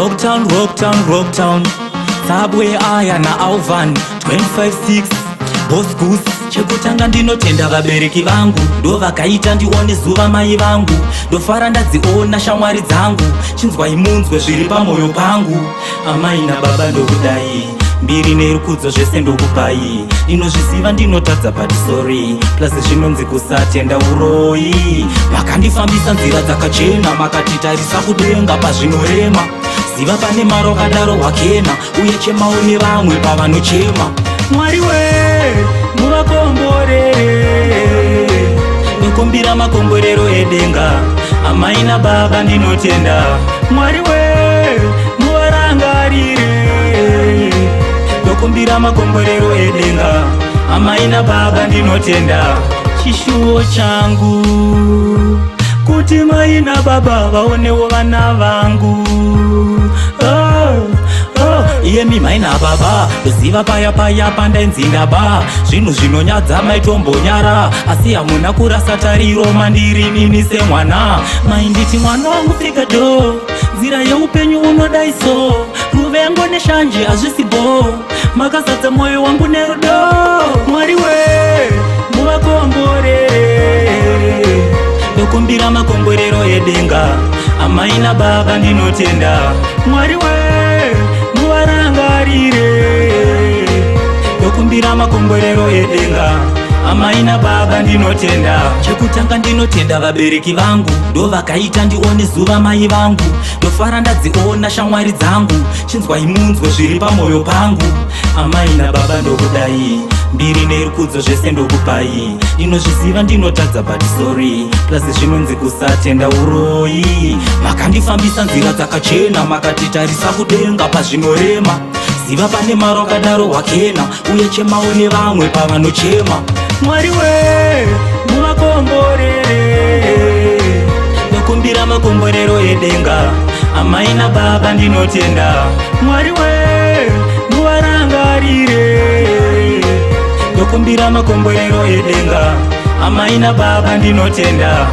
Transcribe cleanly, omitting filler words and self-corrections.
Rocktown, Rocktown, Rocktown. Subway aya na Alvan 256 Boss Goose. Chekutanga ndinotenda vabereki vangu, ndo vakaita ndione zuva mai vangu. Ndofara ndadziona shamwari dzangu, chinzwai munzwe zviri pamoyo pangu. Amai nababa ndokudai, mbiri nerukudzo zvese ndokupai. Ndinozviziva ndinotadza but sorry, plus zvinonzi kusatenda uroyi. Makandifambisa nzira dzakachena, makatitarisa kudenga pazvinorema. Ziva pane maro kadaro wakena, uye chemawo nevamwe pavanochema. Mwari we muvakomborere, ndokumbira makomborero edenga. Amai nababa ndinotenda, Mwari we muvarangarire, ndokumbira makomborero edenga. Amai nababa ndinotenda. Chishuwo changu kuti mai nababa vaonewo vana vangu. Iyemi mai nababa ndoziva paya paya pandainzinda ba. Zvinhu zvinonyadza maitombonyara, asi hamuna kurasa tariro mandiri nini semwana. Mai nditi mwana wangu pfeka do, nzira yeupenyu unodai so. Ruvengo neshanje hazvisibo, makazadza mwoyo wangu nerudo. Mwari we muvakomborere, ndokumbira makomborero edenga. Amai nababa ndinotenda, Mwari we muvarangarire, ndokumbira makomborero edenga. Amai nababa ndinotenda. Chekutanga ndinotenda vabereki vangu, ndo vakaita ndione zuva mai vangu. Ndofara ndadziona shamwari dzangu, chinzwai munzwe zviri pamoyo pangu. Amai nababa ndokudai, mbiri nerukudzo zvese ndokupai. Ndinozviziva ndinotadza but sorry, plus zvinonzi kusatenda uroyi. Makandifambisa nzira dzakachena, makatitarisa kudenga pazvinorema. Ziva pane maro kadaro wakena, uye chemawo nevamwe pavanochema. Mwari we muvakomborere, ndokumbira makomborero edenga. Amai nababa ndinotenda, Mwari we muvarangarire, ndokumbira makomborero edenga. Amai nababa ndinotenda.